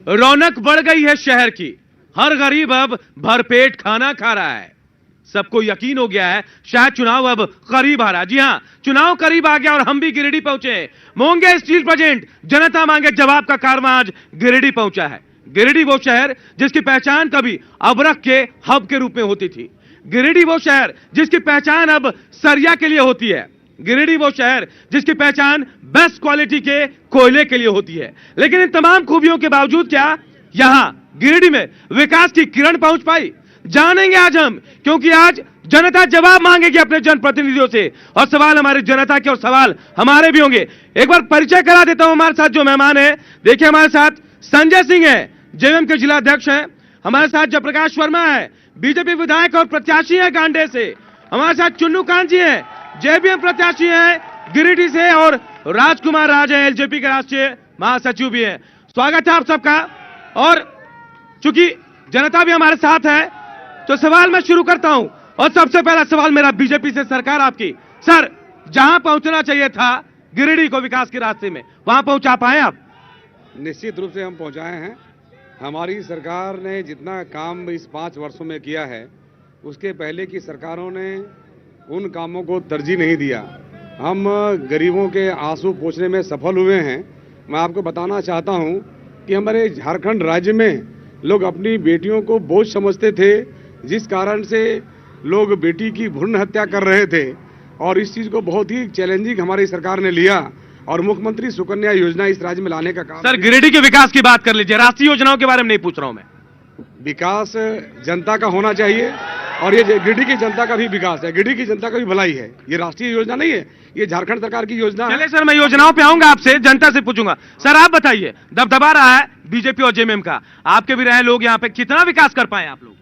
रौनक बढ़ गई है शहर की। हर गरीब अब भरपेट खाना खा रहा है। सबको यकीन हो गया है शायद चुनाव अब करीब आ रहा है। जी हां, चुनाव करीब आ गया और हम भी गिरिडीह पहुंचे। मोंगे स्टील प्रेजेंट जनता मांगे जवाब का कारवां आज गिरिडीह पहुंचा है। गिरिडीह वो शहर जिसकी पहचान कभी अबरख के हब के रूप में होती थी। गिरिडीह वो शहर जिसकी पहचान अब सरिया के लिए होती है। गिरिडीह वो शहर जिसकी पहचान बेस्ट क्वालिटी के कोयले के लिए होती है। लेकिन इन तमाम खूबियों के बावजूद क्या यहां गिरिडीह में विकास की किरण पहुंच पाई? जानेंगे आज हम, क्योंकि आज जनता जवाब मांगेगी अपने जनप्रतिनिधियों से और सवाल हमारी जनता के और सवाल हमारे भी होंगे। एक बार परिचय करा देता हूं हमारे साथ जो मेहमान है। देखिए, हमारे साथ संजय सिंह है, जेएमएम के जिला अध्यक्ष हैं। हमारे साथ जयप्रकाश वर्मा है, बीजेपी विधायक और प्रत्याशी है गांडे से। हमारे साथ चुन्नू कांत जी है, जेबीएम प्रत्याशी है गिरिडीह से, और राजकुमार राज है, एलजेपी के राष्ट्रीय महासचिव भी है। स्वागत है आप सबका। और चूंकि जनता भी हमारे साथ है तो सवाल मैं शुरू करता हूं। और सबसे पहला सवाल मेरा बीजेपी से सरकार आपकी। सर, जहां पहुंचना चाहिए था गिरिडीह को विकास के रास्ते में, वहां पहुंचा पाए आप? निश्चित रूप से हम पहुंचाए हैं। हमारी सरकार ने जितना काम इस 5 वर्षों में किया है, उसके पहले की सरकारों ने उन कामों को तरजीह नहीं दिया। हम गरीबों के आंसू पोंछने में सफल हुए हैं। मैं आपको बताना चाहता हूं कि हमारे झारखंड राज्य में लोग अपनी बेटियों को बोझ समझते थे, जिस कारण से लोग बेटी की भ्रूण हत्या कर रहे थे, और इस चीज को बहुत ही चैलेंजिंग हमारी सरकार ने लिया और मुख्यमंत्री सुकन्या योजना इस राज्य में लाने का काम। सर, गिरिडीह के विकास की बात कर लीजिए, राष्ट्रीय योजनाओं के बारे में नहीं पूछ रहा हूं मैं। विकास जनता का होना चाहिए और ये गिरिडीह की जनता का भी विकास है, गिरिडीह की जनता का भी भलाई है। ये राष्ट्रीय योजना नहीं है, ये झारखंड सरकार की योजना है। चलिए सर, मैं योजनाओं पे आऊंगा, आपसे जनता से पूछूंगा। सर, आप बताइए, दबदबा रहा है बीजेपी और जेएमएम का, आपके भी रहे लोग यहाँ पे, कितना विकास कर पाए आप लोग?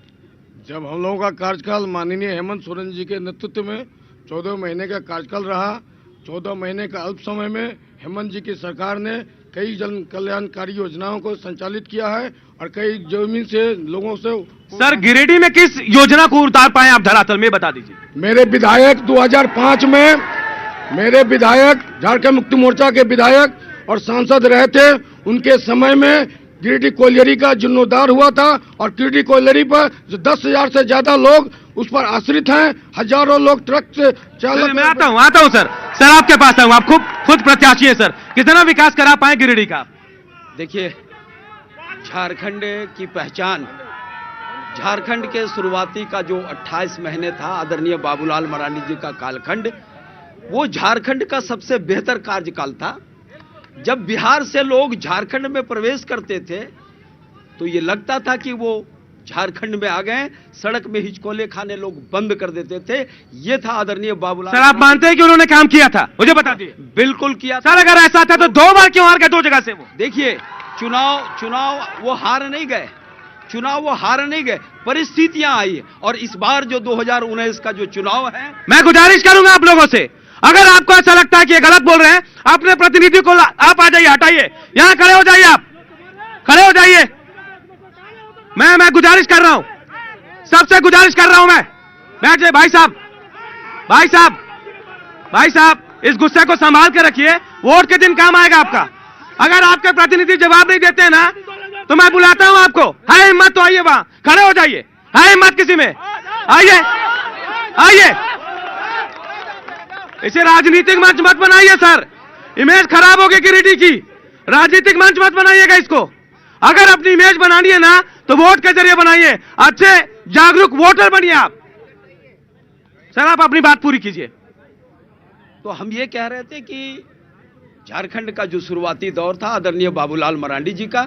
जब हम लोगों का कार्यकाल माननीय हेमंत सोरेन जी के नेतृत्व में 14 महीने का कार्यकाल रहा, 14 महीने का अल्प समय में हेमंत जी की सरकार ने कई जन कल्याणकारी योजनाओं को संचालित किया है और कई जमीन से लोगों से। सर, गिरिडीह में किस योजना को उतार पाए आप धरातल में, बता दीजिए। मेरे विधायक 2005 में मेरे विधायक झारखंड मुक्ति मोर्चा के विधायक और सांसद रहे थे, उनके समय में गिरिडीह कोयलरी का जीर्णोद्धार हुआ था और गिरिडीह कोयलरी पर 10,000 से ज्यादा लोग उस पर आश्रित हैं। हजारों लोग ट्रक से चालक। मैं आता हूँ सर। सर, आपके पास आऊँ, आप खुद प्रत्याशी हैं सर, कितना विकास करा पाए गिरिडीह का? देखिए, झारखंड की पहचान, झारखंड के शुरुआती का जो 28 महीने था आदरणीय बाबूलाल मरांडी जी का कालखंड, वो झारखंड का सबसे बेहतर कार्यकाल था। जब बिहार से लोग झारखंड में प्रवेश करते थे तो ये लगता था कि वो झारखंड में आ गए, सड़क में हिचकोले खाने लोग बंद कर देते थे। ये था आदरणीय बाबूलाल। सर, आप मानते हैं कि उन्होंने काम किया था? मुझे बता दीजिए। बिल्कुल किया। सर, अगर ऐसा था तो 2 बार क्यों हार गए 2 जगह से वो? देखिए, चुनाव वो हार नहीं गए, परिस्थितियां आई और इस बार जो 2019 का जो चुनाव है, मैं गुजारिश करूंगा आप लोगों से, अगर आपको ऐसा लगता है कि ये गलत बोल रहे हैं, अपने प्रतिनिधि को आप आ जाइए, हटाइए, यहां खड़े हो जाइए, आप खड़े हो जाइए। मैं गुजारिश कर रहा हूं, सबसे गुजारिश कर रहा हूं मैं। बैठ जाइए भाई साहब, इस गुस्से को संभाल के रखिए, वोट के दिन काम आएगा आपका। अगर आपके प्रतिनिधि जवाब नहीं देते हैं ना तो मैं बुलाता हूं आपको। है हिम्मत तो आइए, वहां खड़े हो जाइए। है हिम्मत किसी में? आइए। इसे राजनीतिक मंच मत बनाइए सर, इमेज खराब होगी गिरिडीह की। राजनीतिक मंच मत बनाइएगा इसको। अगर अपनी इमेज बनानी है ना तो वोट के जरिए बनाइए, अच्छे जागरूक वोटर बनिए आप। सर, आप अपनी बात पूरी कीजिए। तो हम ये कह रहे थे कि झारखंड का जो शुरुआती दौर था आदरणीय बाबूलाल मरांडी जी का,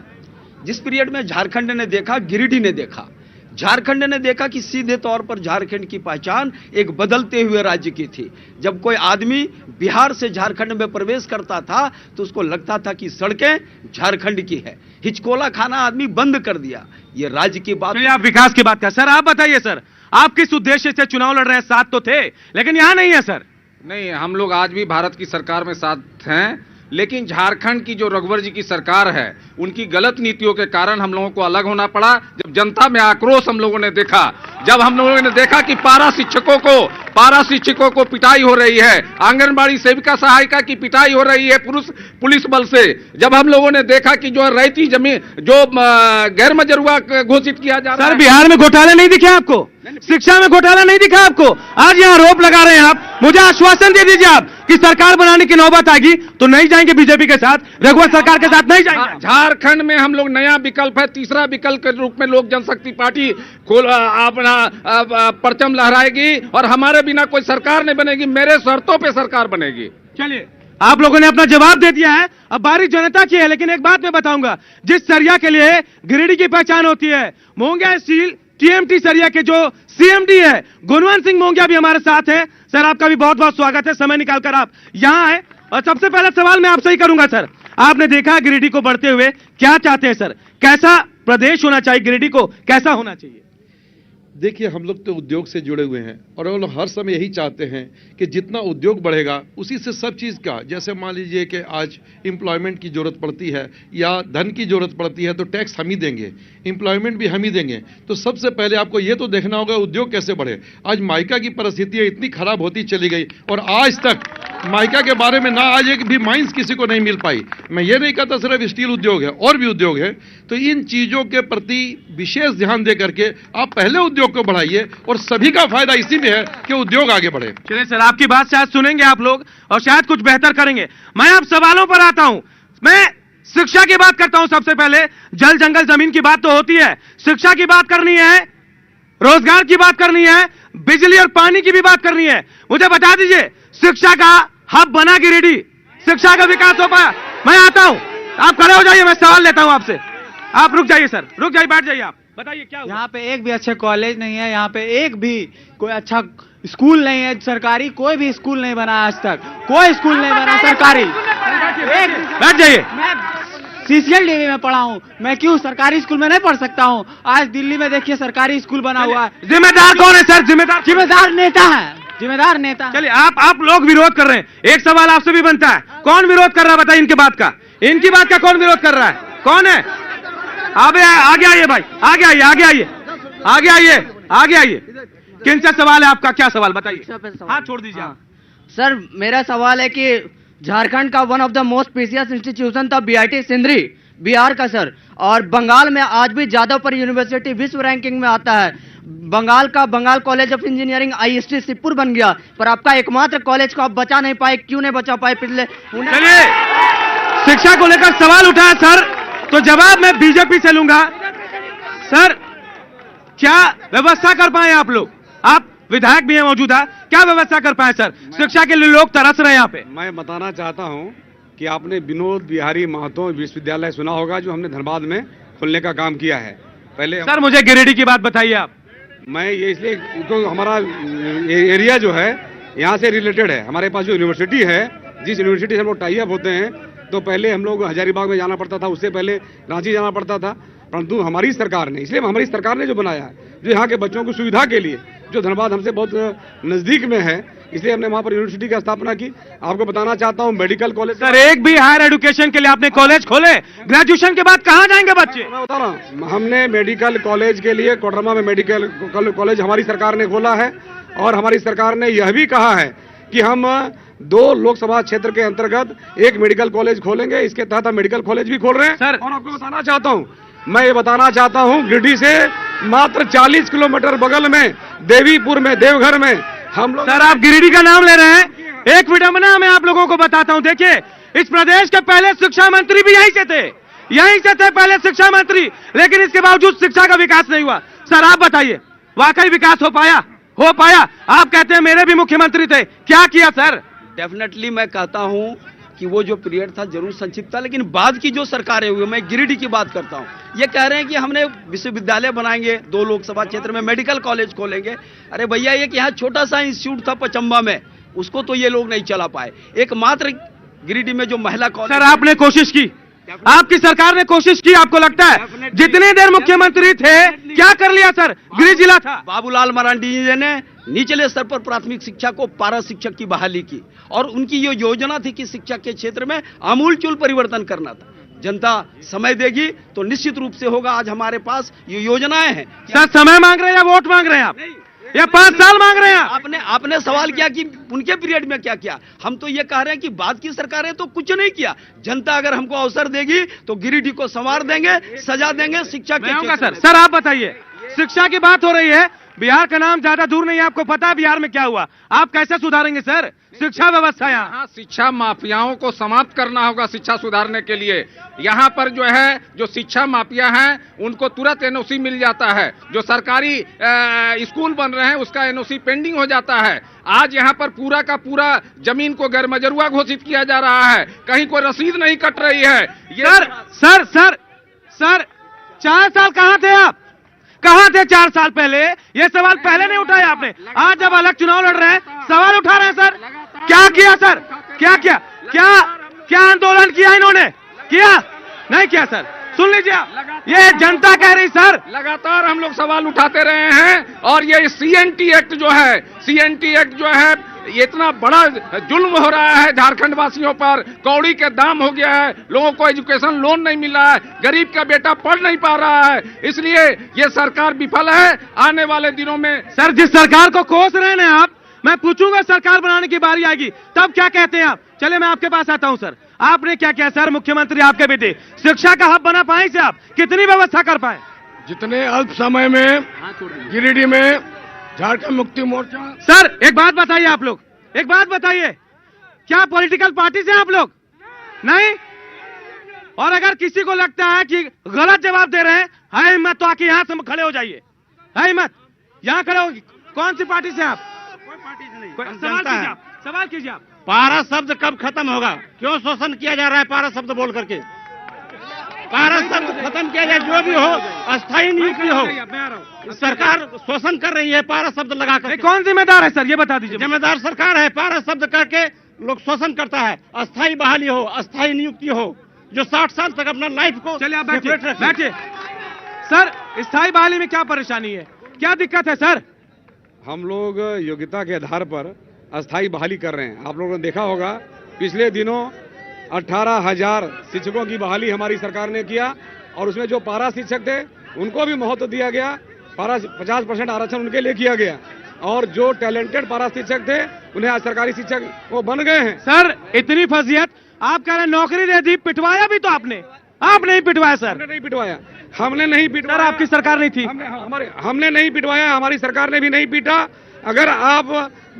जिस पीरियड में झारखंड ने देखा, गिरिडीह ने देखा, झारखंड ने देखा कि सीधे तौर पर झारखंड की पहचान एक बदलते हुए राज्य की थी। जब कोई आदमी बिहार से झारखंड में प्रवेश करता था तो उसको लगता था कि सड़कें झारखंड की है, हिचकोला खाना आदमी बंद कर दिया। ये राज्य की बात। आप विकास की बात कर। सर, आप बताइए सर, आप किस उद्देश्य से चुनाव लड़ रहे हैं? साथ तो थे लेकिन यहां नहीं है सर। नहीं, हम लोग आज भी भारत की सरकार में साथ हैं, लेकिन झारखंड की जो रघुवर जी की सरकार है, उनकी गलत नीतियों के कारण हम लोगों को अलग होना पड़ा। जब जनता में आक्रोश हम लोगों ने देखा जब हम लोगों ने देखा कि पारा शिक्षकों को पिटाई हो रही है, आंगनबाड़ी सेविका सहायिका की पिटाई हो रही है पुलिस बल से, जब हम लोगों ने देखा कि जो रैयती जमीन जो गैर मजरूआ घोषित किया जा रहा है। सर, बिहार में घोटाला नहीं दिखे आपको? शिक्षा में घोटाला नहीं दिखा आपको? आज यहाँ आरोप लगा रहे हैं आप। मुझे आश्वासन दे दीजिए आप कि सरकार बनाने की नौबत आएगी तो नहीं जाएंगे बीजेपी के साथ, रघुवर सरकार के साथ नहीं जाएंगे। झारखंड में हम लोग नया विकल्प है, तीसरा विकल्प के रूप में लोक जनशक्ति पार्टी अपना परचम लहराएगी और हमारे बिना कोई सरकार नहीं बनेगी, मेरे शर्तों पे सरकार बनेगी। चलिए, आप लोगों ने अपना जवाब दे दिया है, अब बारी जनता की है। लेकिन एक बात मैं बताऊंगा, जिस सरिया के लिए गिरिडीह की पहचान होती है, मोंगिया स्टील टीएमटी सरिया के जो सीएमडी है गुणवंत सिंह मोंगिया भी हमारे साथ है। सर, आपका भी बहुत बहुत स्वागत है, समय निकालकर आप यहां आए। और सबसे पहला सवाल मैं आपसे ही करूंगा सर, आपने देखा गिरिडीह को बढ़ते हुए, क्या चाहते हैं सर? कैसा प्रदेश होना चाहिए? गिरिडीह को कैसा होना चाहिए? देखिए, हम लोग तो उद्योग से जुड़े हुए हैं और हम लोग हर समय यही चाहते हैं कि जितना उद्योग बढ़ेगा उसी से सब चीज़ का, जैसे मान लीजिए कि आज एम्प्लॉयमेंट की ज़रूरत पड़ती है या धन की ज़रूरत पड़ती है तो टैक्स हम ही देंगे, एम्प्लॉयमेंट भी हम ही देंगे। तो सबसे पहले आपको ये तो देखना होगा उद्योग कैसे बढ़े। आज माइका की परिस्थितियाँ इतनी खराब होती चली गई और आज तक माइका के बारे में ना आज एक भी माइंस किसी को नहीं मिल पाई। मैं ये नहीं कहता सिर्फ स्टील उद्योग है, और भी उद्योग है। तो इन चीज़ों के प्रति विशेष ध्यान दे करके आप पहले उद्योग को बढ़ाइए और सभी का फायदा इसी में है कि उद्योग आगे बढ़े। चलिए सर, आपकी बात शायद सुनेंगे आप लोग और शायद कुछ बेहतर करेंगे। मैं अब सवालों पर आता हूं। मैं शिक्षा की बात करता हूं। सबसे पहले जल जंगल जमीन की बात तो होती है, शिक्षा की बात करनी है, रोजगार की बात करनी है, बिजली और पानी की भी बात करनी है। मुझे बता दीजिए, शिक्षा का हब बना गिरिडीह, शिक्षा का विकास हो पाया? मैं आता हूं, आप खड़े हो जाइए, मैं सवाल लेता हूं आपसे। आप रुक जाइए सर, रुक जाइए, बैठ जाइए। आप बताइए क्या हुआ? यहाँ पे एक भी अच्छे कॉलेज नहीं है, यहाँ पे एक भी कोई अच्छा स्कूल नहीं है सरकारी, कोई भी स्कूल नहीं बना आज तक, कोई स्कूल नहीं बना सरकारी। बैठ जाइए। मैं CCLDV में पढ़ा हूँ, मैं क्यों सरकारी स्कूल में नहीं पढ़ सकता हूँ? आज दिल्ली में देखिए सरकारी स्कूल बना हुआ है। जिम्मेदार कौन है सर? जिम्मेदार नेता है, जिम्मेदार नेता। चलिए, आप लोग विरोध कर रहे हैं, एक सवाल आपसे भी बनता है, कौन विरोध कर रहा है? बताइए, इनकी बात का कौन विरोध कर रहा है? कौन है? आगे आइए भाई, आगे आइए। किन से सवाल है आपका? क्या सवाल बताइए? हाथ छोड़ दीजिए। सर, मेरा सवाल है कि झारखंड का one of the most precious institution था BIT सिंदरी, बिहार का सर, और बंगाल में आज भी जादवपुर यूनिवर्सिटी विश्व रैंकिंग में आता है। Bengal college of engineering IST Sibpur बन गया, पर आपका एकमात्र कॉलेज को आप बचा नहीं पाए, क्यों नहीं बचा पाए? पिछले चलिए, शिक्षा को लेकर सवाल उठाया सर, तो जवाब मैं बीजेपी से लूंगा। सर, क्या व्यवस्था कर पाए आप लोग? आप विधायक भी हैं मौजूदा, क्या व्यवस्था कर पाए सर? शिक्षा के लिए लोग तरस रहे हैं यहाँ पे। मैं बताना चाहता हूं कि आपने विनोद बिहारी महतो विश्वविद्यालय सुना होगा, जो हमने धनबाद में खुलने का काम किया है। पहले सर, मुझे गिरिडीह की बात बताइए आप। मैं ये इसलिए, तो हमारा एरिया जो है यहाँ से रिलेटेड है। हमारे पास जो यूनिवर्सिटी है, जिस यूनिवर्सिटी से हम लोग टाई अप होते हैं, तो पहले हम लोग हजारीबाग में जाना पड़ता था, उससे पहले रांची जाना पड़ता था। परंतु हमारी सरकार ने, इसलिए हमारी सरकार ने जो बनाया है, जो यहाँ के बच्चों की सुविधा के लिए, जो धनबाद हमसे बहुत नजदीक में है, इसलिए हमने वहाँ पर यूनिवर्सिटी की स्थापना की। आपको बताना चाहता हूँ, मेडिकल कॉलेज। सर, एक भी हायर एजुकेशन के लिए आपने कॉलेज खोले? ग्रेजुएशन के बाद कहाँ जाएंगे बच्चे? मैं बता रहा हूँ, हमने मेडिकल कॉलेज के लिए कोडरमा में मेडिकल कॉलेज हमारी सरकार ने खोला है, और हमारी सरकार ने यह भी कहा है कि हम 2 लोकसभा क्षेत्र के अंतर्गत एक मेडिकल कॉलेज खोलेंगे। इसके तहत हम मेडिकल कॉलेज भी खोल रहे हैं सर। और आपको बताना चाहता हूं, मैं ये बताना चाहता हूं, गिरिडीह से मात्र 40 किलोमीटर बगल में देवीपुर में, देवघर में हम लोग। सर, आप गिरिडीह का नाम ले रहे हैं, एक विडंबना मैं आप लोगों को बताता हूं। देखिए, इस प्रदेश के पहले शिक्षा मंत्री भी यहीं से थे पहले शिक्षा मंत्री, लेकिन इसके बावजूद शिक्षा का विकास नहीं हुआ। सर, आप बताइए, वाकई विकास हो पाया? आप कहते हैं मेरे भी मुख्यमंत्री थे, क्या किया सर? डेफिनेटली मैं कहता हूं कि वो जो पीरियड था जरूर संक्षिप्त था, लेकिन बाद की जो सरकारें हुई, मैं गिरिडीह की बात करता हूं, ये कह रहे हैं कि हमने विश्वविद्यालय बनाएंगे, 2 लोकसभा क्षेत्र में मेडिकल कॉलेज खोलेंगे। अरे भैया, एक यहाँ छोटा सा इंस्टीट्यूट था पचम्बा में, उसको तो ये लोग नहीं चला पाए। एकमात्र गिरिडीह में जो महिला कॉलेज। सर, आपने कोशिश की, आपकी सरकार ने कोशिश की, आपको लगता है जितने देर मुख्यमंत्री थे क्या कर लिया सर? गृह जिला था। बाबूलाल मरांडी जी ने निचले स्तर पर प्राथमिक शिक्षा को पारा शिक्षक की बहाली की, और उनकी ये योजना थी कि शिक्षा के क्षेत्र में आमूलचूल परिवर्तन करना था। जनता समय देगी तो निश्चित रूप से होगा। आज हमारे पास ये योजनाएं हैं। सर समय मांग रहे हैं या वोट मांग रहे हैं आप, या 5 साल मांग रहे हैं आप? आपने सवाल किया कि उनके पीरियड में क्या किया। हम तो ये कह रहे हैं कि बाद की सरकारें तो कुछ नहीं किया। जनता अगर हमको अवसर देगी तो गिरिडीह को संवार देंगे, सजा देंगे। शिक्षा के सर आप बताइए, शिक्षा की बात हो रही है, बिहार का नाम ज्यादा दूर नहीं है, आपको पता है बिहार में क्या हुआ। आप कैसे सुधारेंगे सर शिक्षा व्यवस्था? यहाँ शिक्षा माफियाओं को समाप्त करना होगा। शिक्षा सुधारने के लिए यहाँ पर जो शिक्षा माफिया हैं उनको तुरंत एनओसी मिल जाता है। जो सरकारी स्कूल बन रहे हैं उसका एनओसी पेंडिंग हो जाता है। आज यहाँ पर पूरा का पूरा जमीन को गैरमजरूआ घोषित किया जा रहा है, कहीं कोई रसीद नहीं कट रही है। ये सर 4 साल कहाँ थे आप? कहाँ थे 4 साल पहले? ये सवाल पहले नहीं उठाया आपने। आज जब अलग चुनाव लड़ रहे हैं सवाल उठा रहे हैं सर। क्या किया सर? क्या आंदोलन किया इन्होंने? किया नहीं किया सर? सुन लीजिए आप, ये जनता कह रही सर। लगातार हम लोग सवाल उठाते रहे हैं और ये सीएनटी एक्ट जो है ये इतना बड़ा जुल्म हो रहा है झारखंड वासियों पर। कौड़ी के दाम हो गया है, लोगों को एजुकेशन लोन नहीं मिल रहा है, गरीब का बेटा पढ़ नहीं पा रहा है, इसलिए ये सरकार विफल है। आने वाले दिनों में सर जिस सरकार को कोस रहे हैं आप, मैं पूछूंगा सरकार बनाने की बारी आएगी तब क्या कहते हैं आप? चले मैं आपके पास आता हूं सर, आपने क्या किया सर? मुख्यमंत्री आपके बेटे शिक्षा का हब बना पाए से आप कितनी व्यवस्था कर पाए? जितने अल्प समय में गिरिडीह में झारखंड मुक्ति मोर्चा। सर एक बात बताइए, आप लोग एक बात बताइए, क्या पॉलिटिकल पार्टी से आप लोग? नहीं। और अगर किसी को लगता है कि गलत जवाब दे रहे हैं, है हिम्मत तो आके यहां से खड़े हो जाइए। है हिम्मत, यहां खड़े हो। कौन सी पार्टी से आप? कोई पार्टी से नहीं। सवाल कीजिए आप। पारा शब्द कब खत्म होगा? क्यों शोषण किया जा रहा है पारा शब्द बोल करके? पारा शब्द खत्म किया जाए, जो भी हो अस्थायी नियुक्ति हो। सरकार शोषण कर रही है पारा शब्द लगाकर। कौन जिम्मेदार है सर ये बता दीजिए। जिम्मेदार सरकार है। पारा शब्द करके लोग शोषण करता है। अस्थायी बहाली हो, अस्थायी नियुक्ति हो, जो 60 साल तक अपना लाइफ को। चलिए आप बैठिए। सर स्थायी बहाली में क्या परेशानी है, क्या दिक्कत है सर? हम लोग योग्यता के आधार पर अस्थायी बहाली कर रहे हैं। आप लोगों ने देखा होगा पिछले दिनों 18,000 शिक्षकों की बहाली हमारी सरकार ने किया और उसमें जो पारा शिक्षक थे उनको भी महत्व दिया गया। पारा 50% आरक्षण उनके लिए किया गया और जो टैलेंटेड पारा शिक्षक थे उन्हें आज सरकारी शिक्षक वो बन गए हैं। सर इतनी फजीहत, आप कह रहे हैं नौकरी दे दी, पिटवाया भी तो आपने? आप नहीं पिटवाया सर? हमने नहीं पिटवाया। हमने नहीं पिटवाया। आपकी सरकार नहीं थी। हमने नहीं पिटवाया, हमारी सरकार ने भी नहीं पीटा। अगर आप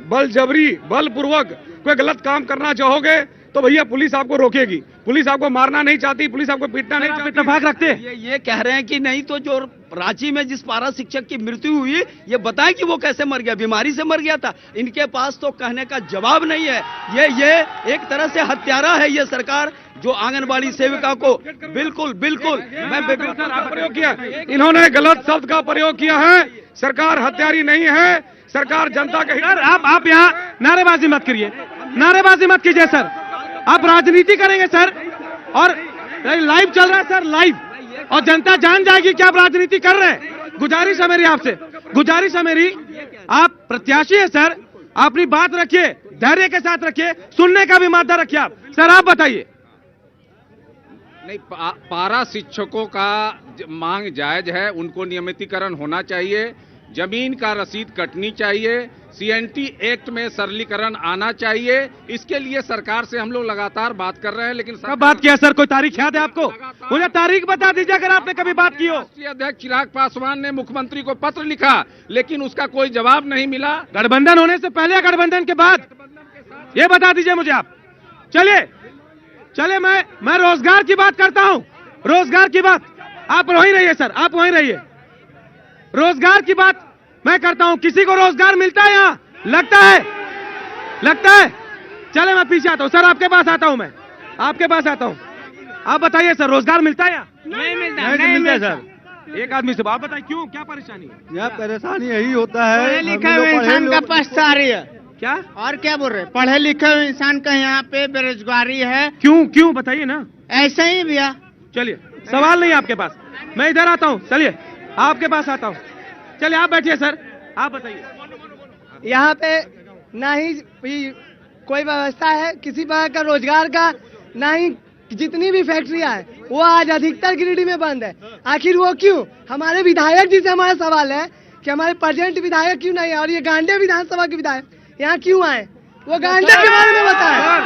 बलपूर्वक कोई गलत काम करना चाहोगे तो भैया पुलिस आपको रोकेगी। पुलिस आपको मारना नहीं चाहती, पुलिस आपको पीटना नहीं चाहती। इत्तेफाक रखते ये कह रहे हैं कि नहीं तो जो रांची में जिस पारा शिक्षक की मृत्यु हुई, ये बताएं कि वो कैसे मर गया? बीमारी से मर गया था। इनके पास तो कहने का जवाब नहीं है। ये एक तरह से हत्यारा है ये सरकार, जो आंगनबाड़ी सेविका को बिल्कुल मैं प्रयोग किया। इन्होंने गलत शब्द का प्रयोग किया है। सरकार हत्यारी नहीं है, सरकार जनता के। सर आप यहाँ नारेबाजी मत करिए, नारेबाजी मत कीजिए सर। आप राजनीति करेंगे सर, और लाइव चल रहा है सर, लाइव, और जनता जान जाएगी कि आप राजनीति कर रहे हैं। गुजारिश है मेरी आपसे, गुजारिश है मेरी, आप प्रत्याशी है सर, अपनी बात रखिए, धैर्य के साथ रखिए, सुनने का भी मादा रखिए आप। सर आप बताइए। नहीं, पारा शिक्षकों का मांग जायज है, उनको नियमितीकरण होना चाहिए, जमीन का रसीद कटनी चाहिए, सीएनटी एक्ट में सरलीकरण आना चाहिए। इसके लिए सरकार से हम लोग लगातार बात कर रहे हैं, लेकिन कब बात किया सर? कोई तारीख याद है आपको? मुझे तारीख बता दीजिए अगर आपने कभी बात की हो। राष्ट्रीय अध्यक्ष चिराग पासवान ने मुख्यमंत्री को पत्र लिखा, लेकिन उसका कोई जवाब नहीं मिला। गठबंधन होने से पहले, गठबंधन के बाद, ये बता दीजिए मुझे आप। चलिए मैं रोजगार की बात करता हूं, रोजगार की बात। आप वहीं रहिए सर, आप वहीं रहिए। रोजगार की बात मैं करता हूं। किसी को रोजगार मिलता है यहाँ? लगता है? चले मैं पीछे आता हूं सर, आपके पास आता हूं, मैं आपके पास आता हूं। आप बताइए सर, रोजगार मिलता है यहाँ? नहीं मिलता सर। एक आदमी से आप बताइए क्यों, क्या परेशानी है? यह परेशानी यही होता है, पढ़े लिखे हुए इंसान का पछता रही है। क्या और क्या बोल रहे? पढ़े लिखे हुए इंसान का यहाँ पे बेरोजगारी है। क्यों बताइए ना। ऐसे ही भैया। चलिए, सवाल नहीं आपके पास, मैं इधर आता हूँ। चलिए आपके पास आता हूँ। चलिए आप बैठिए सर, आप बताइए। यहाँ पे ना ही कोई व्यवस्था है किसी प्रकार का रोजगार का, ना ही जितनी भी फैक्ट्रियां है वो आज अधिकतर गिरिडीह में बंद है। आखिर वो क्यों? हमारे विधायक जी से हमारा सवाल है कि हमारे प्रेजेंट विधायक क्यों नहीं है, और ये गांडे विधानसभा के विधायक यहाँ क्यों आए, वो गांडे के बारे में बताएं।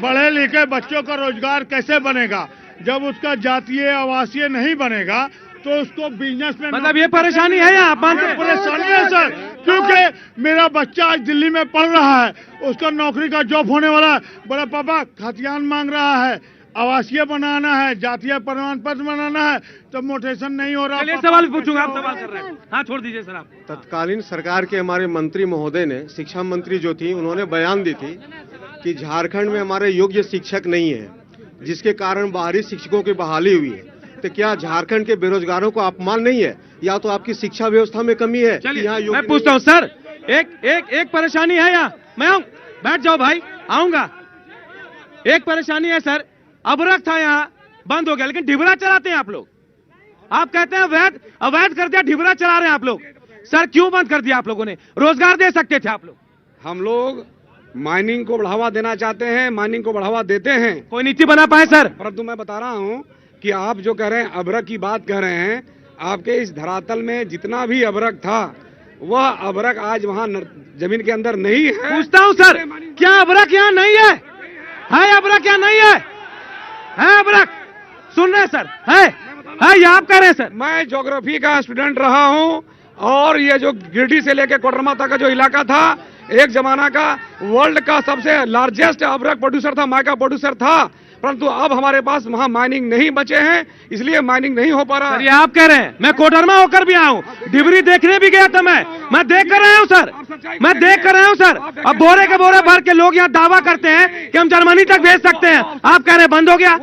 पढ़े लिखे बच्चों का रोजगार कैसे बनेगा जब उसका जातीय आवासीय नहीं बनेगा, तो उसको बिजनेस में मतलब ये परेशानी है यहाँ, आप मानते हैं? परेशानी है सर, क्योंकि मेरा बच्चा आज दिल्ली में पढ़ रहा है, उसका नौकरी का जॉब होने वाला है, बड़ा पापा खतियान मांग रहा है, आवासीय बनाना है, जातीय प्रमाण पत्र बनाना है, तो मोटेशन नहीं हो रहा। सवाल पूछूंगा, आप सवाल कर रहे हैं। हाँ छोड़ दीजिए सर। आप तत्कालीन सरकार के हमारे मंत्री महोदय ने, शिक्षा मंत्री जो थी, उन्होंने बयान दी थी कि झारखंड में हमारे योग्य शिक्षक नहीं है, जिसके कारण बाहरी शिक्षकों की बहाली हुई है। तो क्या झारखंड के बेरोजगारों को अपमान नहीं है, या तो आपकी शिक्षा व्यवस्था में कमी है? चलिए मैं पूछता हूँ सर, एक परेशानी है यहाँ, मैं आऊँ, बैठ जाओ भाई, आऊंगा। एक परेशानी है सर, अबरख था यहाँ, बंद हो गया, लेकिन ढिबरा चलाते हैं आप लोग। आप कहते हैं अवैध कर दिया, ढिबरा चला रहे हैं आप लोग। सर क्यों बंद कर दिया आप लोगों ने? रोजगार दे सकते थे आप लोग। हम लोग माइनिंग को बढ़ावा देना चाहते हैं, माइनिंग को बढ़ावा देते हैं, कोई नीति बना पाए सर? परंतु मैं बता रहा हूँ कि आप जो कह रहे हैं अबरख की बात कह रहे हैं, आपके इस धरातल में जितना भी अबरख था, वह अबरख आज वहाँ जमीन के अंदर नहीं है। पूछता हूँ सर, क्या अबरख यहाँ नहीं है? अबरख यहाँ नहीं है? अबरख सुन रहे सर? है ये आप कह रहे हैं सर? मैं ज्योग्राफी का स्टूडेंट रहा हूँ, और ये जो गिरिडीह से लेकर कोडरमा तक का जो इलाका था, एक जमाना का वर्ल्ड का सबसे लार्जेस्ट अबरख प्रोड्यूसर था, माइका प्रोड्यूसर था, परंतु अब हमारे पास वहां माइनिंग नहीं बचे हैं, इसलिए माइनिंग नहीं हो पा रहा। सर ये आप कह रहे हैं? मैं कोडरमा होकर भी आऊं, डिबरी देखने भी गया था, मैं देख कर रहा हूं सर, मैं देख कर रहा हूं सर। अब बोरे के बोरे भर के लोग यहाँ दावा करते हैं कि हम जर्मनी तक भेज सकते हैं, आप कह रहे हैं बंद हो गया?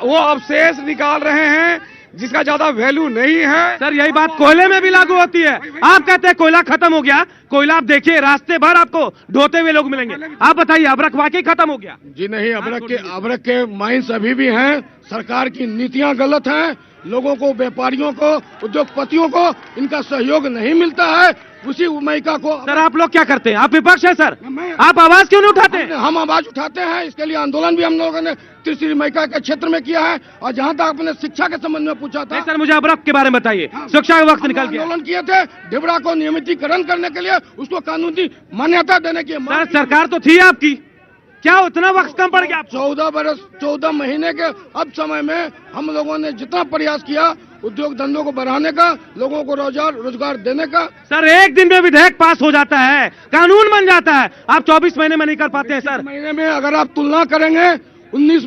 वो अवशेष निकाल रहे हैं जिसका ज्यादा वैल्यू नहीं है। सर यही बात कोयले में भी लागू होती है। आप कहते हैं कोयला खत्म हो गया, कोयला आप देखिए रास्ते भर आपको ढोते हुए लोग मिलेंगे। आप बताइए अबरख वाकई खत्म हो गया? जी नहीं, अबरख के माइंस अभी भी हैं। सरकार की नीतियां गलत हैं, लोगों को, व्यापारियों को, उद्योगपतियों को इनका सहयोग नहीं मिलता है। उसी माइका को सर आप लोग क्या करते हैं? आप विपक्ष है सर, आप आवाज क्यों नहीं उठाते? हम आवाज उठाते हैं, इसके लिए आंदोलन भी हम लोगों ने त्रिश्री माइका के क्षेत्र में किया है। और जहां तक आपने शिक्षा के संबंध में पूछा था, सर मुझे अबरख के बारे में बताइए। शिक्षा का वक्त निकल गया। आंदोलन किए थे ढिबरा को नियमितीकरण करने के लिए, उसको कानूनी मान्यता देने की। सर सरकार तो थी आपकी, क्या उतना वक्त कम पड़ गया? 14 महीने के अब समय में हम लोगों ने जितना प्रयास किया उद्योग धंधों को बढ़ाने का, लोगों को रोजगार देने का। सर एक दिन में विधेयक पास हो जाता है, कानून बन जाता है, आप 24 महीने में नहीं कर पाते हैं सर। महीने में अगर आप तुलना करेंगे 19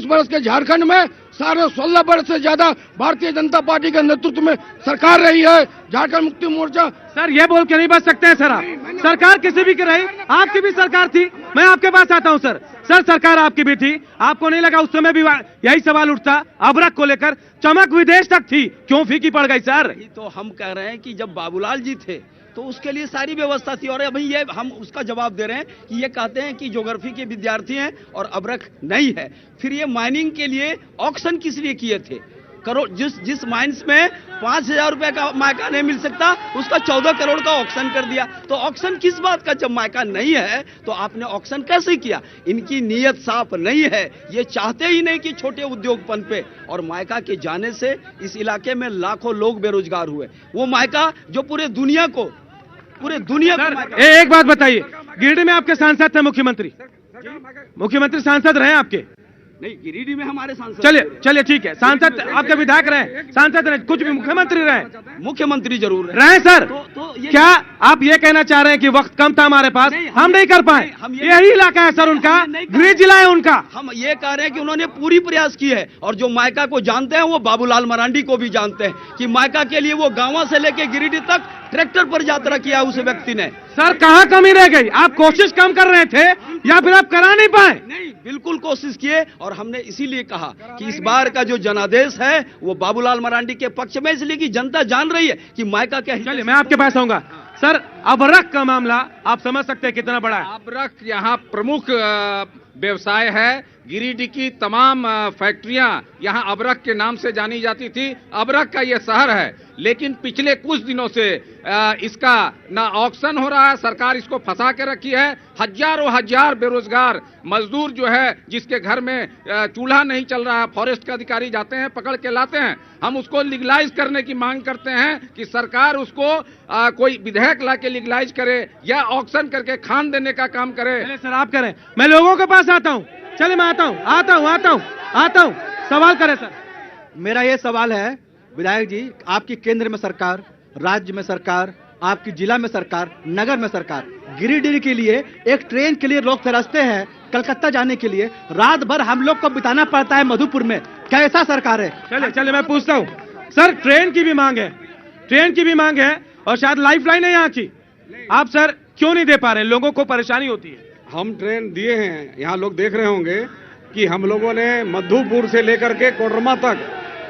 वर्ष के झारखंड में, साढ़े 16 वर्ष से ज्यादा भारतीय जनता पार्टी के नेतृत्व में सरकार रही है, झारखंड मुक्ति मोर्चा। सर ये बोल के नहीं बच सकते हैं सर आप। सरकार किसी भी की रही, आपकी भी सरकार थी। मैं आपके पास आता हूं सर, सरकार आपकी भी थी, आपको नहीं लगा उस समय भी यही सवाल उठता अबरख को लेकर? चमक विदेश तक थी, क्यों फीकी पड़ गई सर? तो हम कह रहे हैं कि जब बाबूलाल जी थे तो उसके लिए सारी व्यवस्था थी, और अभी ये हम उसका जवाब दे रहे हैं कि ये कहते हैं कि ज्योग्राफी के विद्यार्थी हैं और अबरख नहीं है। फिर ये माइनिंग के लिए ऑक्शन किस लिए किए थे? करोड़ जिस माइंस में 5,000 रुपए का मायका नहीं मिल सकता, उसका 14 करोड़ का ऑक्शन कर दिया। तो ऑक्शन किस बात का? जब मायका नहीं है तो आपने ऑक्शन कैसे किया? इनकी नीयत साफ नहीं है, ये चाहते ही नहीं कि छोटे उद्योग पनपे, और मायका के जाने से इस इलाके में लाखों लोग बेरोजगार हुए। वो मायका जो पूरे दुनिया को एक बात बताइए, गिरिडीह में आपके सांसद थे, मुख्यमंत्री सांसद रहे आपके? नहीं, गिरिडीह में हमारे सांसद। चलिए ठीक है, सांसद आपके विधायक रहे, सांसद रहे, कुछ भी मुख्यमंत्री रहे? मुख्यमंत्री जरूर रहे सर। क्या आप ये कहना चाह रहे हैं कि वक्त कम था हमारे पास, हम नहीं कर पाए? यही इलाका है सर उनका, गृह जिला है उनका। हम ये कह रहे हैं कि उन्होंने पूरी प्रयास की है, और जो मायका को जानते हैं वो बाबूलाल मरांडी को भी जानते हैं कि मायका के लिए वो गांव से लेके गिरिडीह तक ट्रैक्टर पर यात्रा किया उस व्यक्ति ने। सर कहाँ कमी रह गई? आप कोशिश कम कर रहे थे या फिर आप करा नहीं पाए? नहीं, बिल्कुल कोशिश किए, और हमने इसीलिए कहा कि इस बार का जो जनादेश है वो बाबूलाल मरांडी के पक्ष में, इसलिए कि जनता जान रही है कि मायका क्या। चलिए मैं आपके पास आऊंगा सर। अबरख का मामला आप समझ सकते हैं कितना बड़ा है? अबरख यहाँ प्रमुख व्यवसाय है, गिरिडीह की तमाम फैक्ट्रियां यहां अबरख के नाम से जानी जाती थी। अबरख का यह शहर है, लेकिन पिछले कुछ दिनों से इसका ना ऑक्शन हो रहा है, सरकार इसको फंसा के रखी है। हजारों हजार बेरोजगार मजदूर जो है, जिसके घर में चूल्हा नहीं चल रहा है, फॉरेस्ट के अधिकारी जाते हैं, पकड़ के लाते हैं। हम उसको लीगलाइज करने की मांग करते हैं कि सरकार उसको कोई विधेयक ला के लीगलाइज करे या ऑक्शन करके खान देने का काम करे। चले सर, आप करें, मैं लोगों के पास आता हूँ। चले, मैं आता हूँ, सवाल करें सर। मेरा ये सवाल है विधायक जी, आपकी केंद्र में सरकार, राज्य में सरकार, आपकी जिला में सरकार, नगर में सरकार, गिरिडीह के लिए एक ट्रेन के लिए लोग तरसते हैं कलकत्ता जाने के लिए, रात भर हम लोग को बिताना पड़ता है मधुपुर में। कैसा सरकार है? चले मैं पूछता हूँ सर, ट्रेन की भी मांग है और शायद लाइफलाइन है यहाँ की, आप सर क्यों नहीं दे पा रहे? लोगों को परेशानी होती है। हम ट्रेन दिए हैं, यहाँ लोग देख रहे होंगे कि हम लोगों ने मधुपुर से लेकर के कोडरमा तक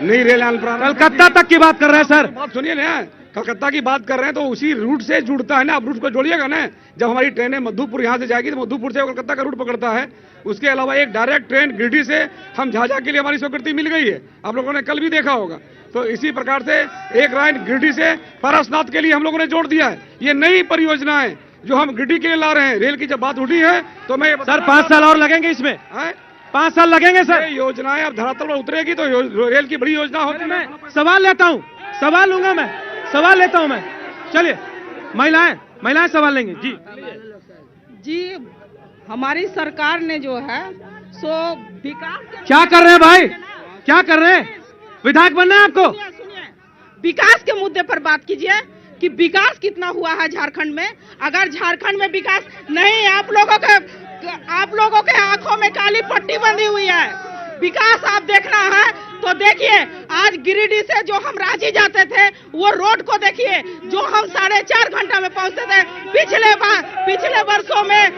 नई रेल लाइन कलकत्ता तक की बात कर रहे हैं सर। बात सुनिए ना, कलकत्ता की बात कर रहे हैं तो उसी रूट से जुड़ता है ना, आप रूट को जोड़िएगा ना। जब हमारी ट्रेनें मधुपुर यहाँ से जाएगी तो मधुपुर से कलकत्ता का रूट पकड़ता है। उसके अलावा एक डायरेक्ट ट्रेन गिरिडीह से हम झाझा के लिए हमारी स्वीकृति मिल गई है, आप लोगों ने कल भी देखा होगा। तो इसी प्रकार से एक लाइन गिरिडीह से पारसनाथ के लिए हम लोगों ने जोड़ दिया है। ये नई परियोजना है जो हम गिरिडीह के लिए ला रहे हैं। रेल की जब बात उठी है तो मैं सर 5 साल और लगेंगे इसमें, 5 साल लगेंगे सर। योजनाएं अब धरातल पर उतरेगी तो रेल की बड़ी योजना होगी। मैं सवाल लेता हूँ, सवाल लूंगा मैं, सवाल लेता हूँ मैं। चलिए, महिलाएं सवाल लेंगे जी। हमारी सरकार ने जो है सो विकास क्या कर रहे हैं भाई, क्या कर रहे हैं? विधायक बनना है आपको? सुनिए, विकास के मुद्दे पर बात कीजिए कि विकास कितना हुआ है झारखंड में। अगर झारखंड में विकास नहीं, आप लोगों के आंखों में काली पट्टी बंधी हुई है। विकास आप देखना है तो देखिए, आज गिरिडीह से जो हम रांची जाते थे वो रोड को देखिए, जो हम 4.5 घंटा में पहुंचते थे, पिछले वर्षों में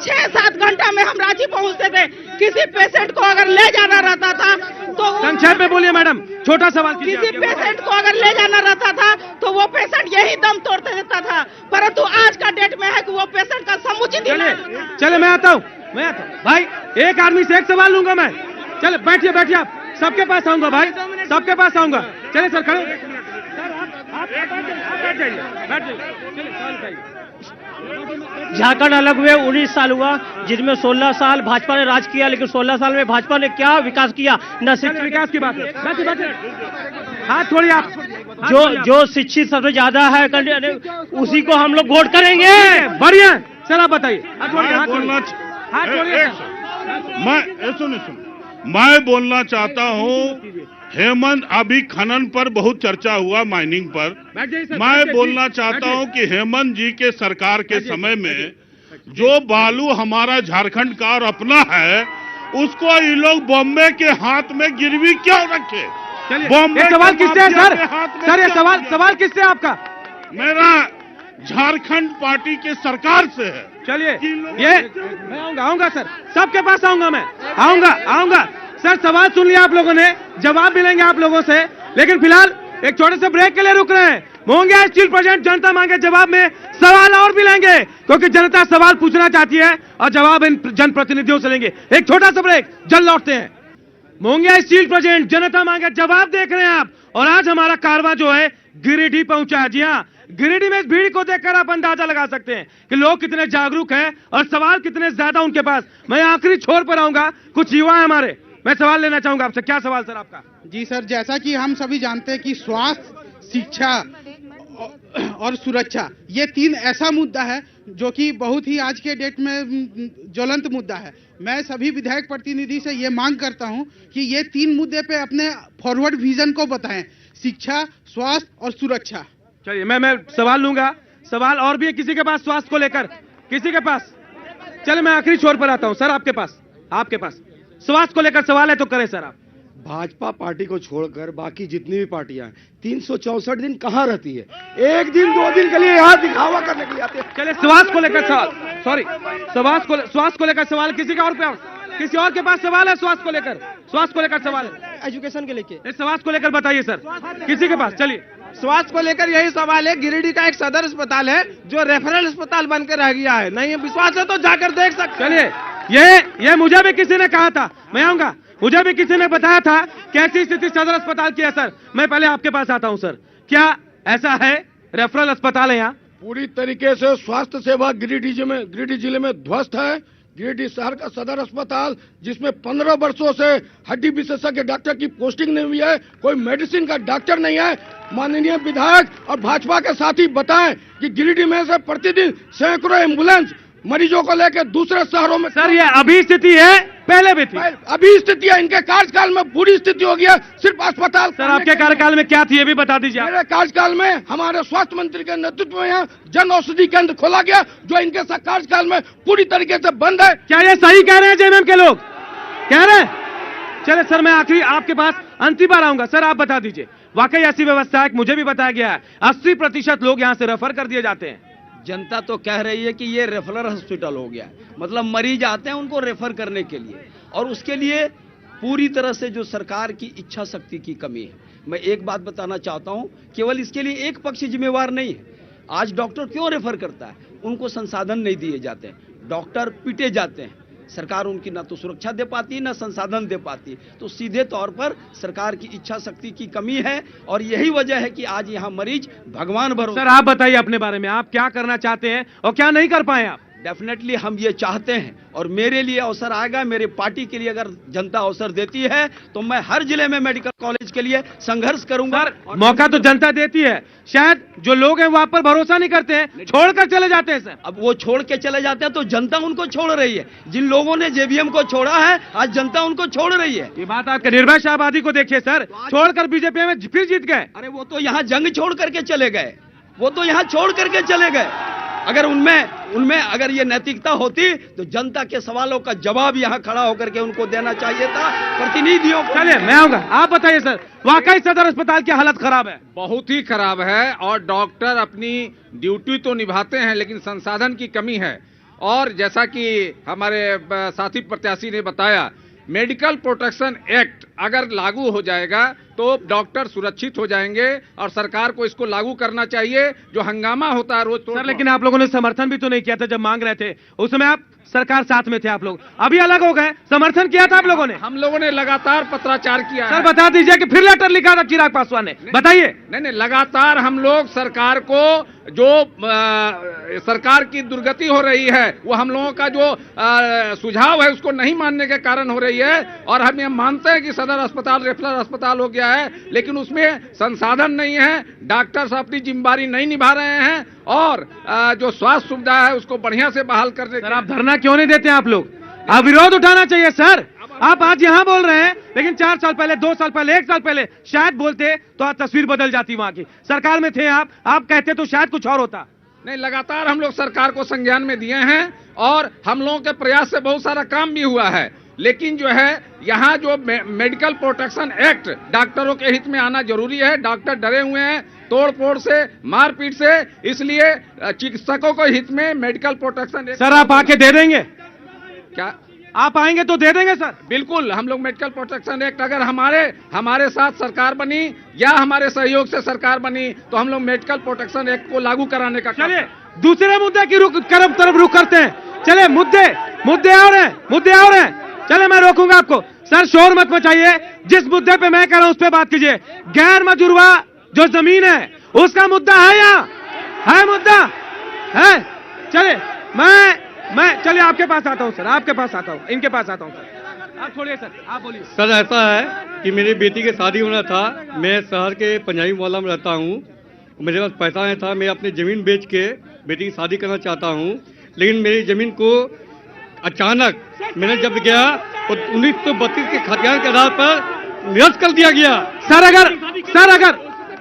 6-7 घंटा में हम रांची पहुंचते थे। किसी पेशेंट को अगर ले जाना रहता था तो संक्षेप में बोलिए मैडम, छोटा सवाल। किसी पेशेंट को अगर ले जाना रहता था तो वो पेशेंट यही दम तोड़ते देता था, परंतु आज का डेट में है कि वो पेशेंट का समुचित इलाज। चले मैं आता हूँ भाई, एक आदमी से एक सवाल लूंगा मैं। चले बैठिए आप, सबके पास आऊंगा भाई, सबके पास आऊंगा। चले सर, खड़े झारखंड अलग हुए 19 साल हुआ, जिसमें 16 साल भाजपा ने राज किया, लेकिन 16 साल में भाजपा ने क्या विकास किया? न शिक्षित विकास की बात है, हाथ छोड़िए आप। जो शिक्षित सबसे ज्यादा है उसी को हम लोग वोट करेंगे। बढ़िया, सर आप बताइए। मैं बोलना चाहता हूँ, हेमंत अभी खनन पर बहुत चर्चा हुआ, माइनिंग पर। मैं बोलना चाहता हूँ कि हेमंत जी के सरकार के समय में जो बालू हमारा झारखंड का और अपना है, उसको ये लोग बॉम्बे के हाथ में गिरवी क्यों रखे? बॉम्बे सवाल किससे है सर? सर ये सवाल किससे आपका? मेरा झारखंड पार्टी के सरकार से है। चलिए, ये मैं आऊंगा सर, सबके पास आऊंगा मैं, आऊंगा सर। सवाल सुन लिया आप लोगों ने, जवाब मिलेंगे आप लोगों से, लेकिन फिलहाल एक छोटे से ब्रेक के लिए रुक रहे हैं। मोंगिया स्टील प्रोजेक्ट जनता मांगे जवाब में सवाल और भी लेंगे, क्योंकि जनता सवाल पूछना चाहती है और जवाब इन जनप्रतिनिधियों से लेंगे। एक छोटा सा ब्रेक, जल्द लौटते हैं। मोंगिया स्टील प्रोजेक्ट जनता मांगे जवाब देख रहे हैं आप, और आज हमारा कारवां जो है गिरिडीह पहुंचा है। जी हाँ, गिरिडीह में इस भीड़ को देखकर आप अंदाजा लगा सकते हैं कि लोग कितने जागरूक हैं और सवाल कितने ज्यादा उनके पास। मैं आखिरी छोर पर आऊंगा, कुछ युवा है हमारे, मैं सवाल लेना चाहूंगा आपसे। क्या सवाल सर आपका? जी सर, जैसा कि हम सभी जानते हैं कि स्वास्थ्य, शिक्षा और सुरक्षा, ये 3 ऐसा मुद्दा है जो कि बहुत ही आज के डेट में ज्वलंत मुद्दा है। मैं सभी विधायक प्रतिनिधि से ये मांग करता हूं कि ये 3 मुद्दे पे अपने फॉरवर्ड विजन को बताएं, शिक्षा, स्वास्थ्य और सुरक्षा। चलिए, मैं सवाल लूंगा। सवाल और भी है किसी के पास स्वास्थ्य को लेकर? किसी के पास? चलिए मैं आखिरी छोर पर आता हूं सर, आपके पास स्वास्थ्य को लेकर सवाल है तो करें सर आप। भाजपा पार्टी को छोड़कर बाकी जितनी भी पार्टियां हैं 364 दिन कहां रहती है? 1 दिन 2 दिन के लिए यहाँ दिखावा करने के लिए आते हैं। चलिए स्वास्थ्य को लेकर सवाल, सॉरी स्वास्थ्य को लेकर सवाल किसी का और पे, किसी और के पास सवाल है स्वास्थ्य को लेकर सवाल है, एजुकेशन के लेके स्वास्थ्य को लेकर बताइए सर, किसी के पास? चलिए, स्वास्थ्य को लेकर यही सवाल है। गिरिडीह का एक सदर अस्पताल है जो रेफरल अस्पताल बनकर रह गया है, नहीं विश्वास है तो जाकर देख सकते। चलिए ये मुझे भी किसी ने कहा था, मैं आऊंगा, मुझे भी किसी ने बताया था कैसी स्थिति सदर अस्पताल की है सर। मैं पहले आपके पास आता हूं सर, क्या ऐसा है रेफरल अस्पताल है यहाँ? पूरी तरीके से स्वास्थ्य सेवा गिरिडीह जिले में ध्वस्त है। गिरिडीह शहर का सदर अस्पताल जिसमें 15 वर्षों से हड्डी विशेषज्ञ डॉक्टर की पोस्टिंग नहीं हुई है, कोई मेडिसिन का डॉक्टर नहीं है। माननीय विधायक और भाजपा के साथी बताएं कि गिरिडीह में से प्रतिदिन सैकड़ों एम्बुलेंस मरीजों को लेकर दूसरे शहरों में। सर ये अभी स्थिति है, पहले भी थी? अभी स्थिति है, इनके कार्यकाल में बुरी स्थिति हो गई है। सिर्फ अस्पताल। सर आपके कार्यकाल में क्या थी ये भी बता दीजिए। मेरे कार्यकाल में हमारे स्वास्थ्य मंत्री के नेतृत्व में यहाँ जन औषधि केंद्र खोला गया, जो इनके कार्यकाल में पूरी तरीके से बंद है। क्या ये सही कह रहे हैं जेएमएम के लोग? कह रहे हैं? चले सर, मैं आखिरी आपके पास अंतिम बार आऊंगा। सर आप बता दीजिए, वाकई ऐसी व्यवस्था है? मुझे भी बताया गया है 80% लोग यहाँ से रेफर कर दिए जाते हैं। जनता तो कह रही है कि ये रेफरल हॉस्पिटल हो गया है, मतलब मरीज आते हैं उनको रेफर करने के लिए, और उसके लिए पूरी तरह से जो सरकार की इच्छा शक्ति की कमी है। मैं एक बात बताना चाहता हूं, केवल इसके लिए एक पक्ष जिम्मेवार नहीं है। आज डॉक्टर क्यों रेफर करता है? उनको संसाधन नहीं दिए जाते हैं, डॉक्टर पीटे जाते हैं, सरकार उनकी ना तो सुरक्षा दे पाती ना संसाधन दे पाती। तो सीधे तौर पर सरकार की इच्छा शक्ति की कमी है, और यही वजह है कि आज यहाँ मरीज भगवान भरोसे। सर आप बताइए अपने बारे में, आप क्या करना चाहते हैं और क्या नहीं कर पाए आप? डेफिनेटली हम ये चाहते हैं, और मेरे लिए अवसर आएगा, मेरे पार्टी के लिए अगर जनता अवसर देती है तो मैं हर जिले में मेडिकल कॉलेज के लिए संघर्ष करूंगा। सर मौका तो जनता देती है, शायद जो लोग हैं वहां पर भरोसा नहीं करते हैं, छोड़कर चले जाते हैं सर। अब वो छोड़ के चले जाते हैं तो जनता उनको छोड़ रही है। जिन लोगों ने जेवीएम को छोड़ा है, आज जनता उनको छोड़ रही है। ये बात आपके निर्भय आबादी को देखिए सर, छोड़कर बीजेपी में फिर जीत गए। अरे वो तो यहाँ जंग छोड़ करके चले गए, वो तो यहाँ छोड़ करके चले गए। अगर उनमें अगर ये नैतिकता होती तो जनता के सवालों का जवाब यहाँ खड़ा होकर के उनको देना चाहिए था, प्रतिनिधियों को। चलिए मैं आऊंगा, आप बताइए सर, वाकई सदर अस्पताल की हालत खराब है? बहुत ही खराब है, और डॉक्टर अपनी ड्यूटी तो निभाते हैं लेकिन संसाधन की कमी है। और जैसा कि हमारे साथी प्रत्याशी ने बताया, मेडिकल प्रोटेक्शन एक्ट अगर लागू हो जाएगा तो डॉक्टर सुरक्षित हो जाएंगे, और सरकार को इसको लागू करना चाहिए। जो हंगामा होता है रोज सर, लेकिन आप लोगों ने समर्थन भी तो नहीं किया था जब मांग रहे थे, उस समय आप सरकार साथ में थे आप लोग, अभी अलग हो गए, समर्थन किया था आप लोगों ने? हम लोगों ने लगातार पत्राचार किया सर बता दीजिए कि फिर लेटर लिखा था चिराग पासवान ने, बताइए। नहीं, लगातार हम लोग सरकार को, जो सरकार की दुर्गति हो रही है वो हम लोगों का जो सुझाव है उसको नहीं मानने के कारण हो रही है। और हम ये मानते हैं कि सदर अस्पताल रेफरल अस्पताल हो गया है, लेकिन उसमें संसाधन नहीं है, डॉक्टर्स अपनी जिम्मेदारी नहीं निभा रहे हैं, और जो स्वास्थ्य सुविधा है उसको बढ़िया से बहाल करने। सर आप धरना क्यों नहीं देते? आप लोग आप विरोध उठाना चाहिए सर। आप आज यहाँ बोल रहे हैं, लेकिन 4 साल पहले, 2 साल पहले, 1 साल पहले शायद बोलते तो आज तस्वीर बदल जाती। वहां की सरकार में थे आप कहते तो शायद कुछ और होता। नहीं, लगातार हम लोग सरकार को संज्ञान में दिए हैं, और हम लोगों के प्रयास से बहुत सारा काम भी हुआ है। लेकिन जो है यहाँ जो मेडिकल प्रोटेक्शन एक्ट डॉक्टरों के हित में आना जरूरी है। डॉक्टर डरे हुए हैं तोड़ फोड़ से, मारपीट से, इसलिए चिकित्सकों के हित में मेडिकल प्रोटेक्शन एक्ट। सर आप आके दे देंगे क्या? आप आएंगे तो दे देंगे सर? बिल्कुल, हम लोग मेडिकल प्रोटेक्शन एक्ट, अगर हमारे साथ सरकार बनी या हमारे सहयोग से सरकार बनी तो हम लोग मेडिकल प्रोटेक्शन एक्ट को लागू कराने का। चलिए दूसरे मुद्दे की तरफ रुख करते हैं। चले मुद्दे और हैं। चले मैं रोकूंगा आपको। सर शोर मत मचाइए, जिस मुद्दे पे मैं कह रहा हूं उस पे बात कीजिए। गैर मजूरवा जो जमीन है उसका मुद्दा है, यहाँ है मुद्दा है। चले मैं चलिए आपके पास आता हूं सर, आपके पास आता हूं, इनके पास आता हूं सर। आप छोड़िए सर, आप बोलिए। सर ऐसा है कि मेरी बेटी की शादी होना था, मैं शहर के पंजाबी मोहल्ला में रहता हूँ, मेरे पास पैसा नहीं था, मैं अपनी जमीन बेच के बेटी की शादी करना चाहता हूँ, लेकिन मेरी जमीन को अचानक मैंने जब गया तो 1932 के खतियान के आधार पर निरस्त कर दिया गया। सर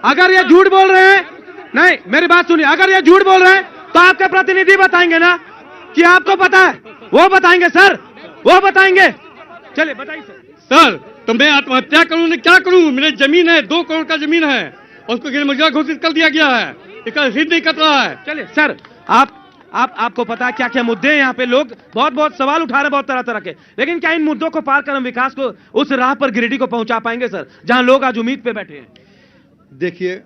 अगर ये झूठ बोल रहे हैं, नहीं मेरी बात सुनिए, अगर ये झूठ बोल रहे हैं तो आपके प्रतिनिधि बताएंगे ना कि आपको पता है, वो बताएंगे सर, वो बताएंगे। चलिए बताइए सर। तो मैं आत्महत्या करूं ना क्या करूं? मेरी जमीन है, 2 करोड़ का जमीन है, और उसको गैर मजूरा घोषित कर दिया गया है, इसका रसीद नहीं कट रहा है। चलिए सर, आपको पता है क्या क्या मुद्दे हैं यहाँ पे? लोग बहुत सवाल उठा रहे हैं, बहुत तरह के, लेकिन क्या इन मुद्दों को पार कर हम विकास को उस राह पर गिरिडीह को पहुंचा पाएंगे सर, जहां लोग आज उम्मीद पे बैठे हैं? देखिए,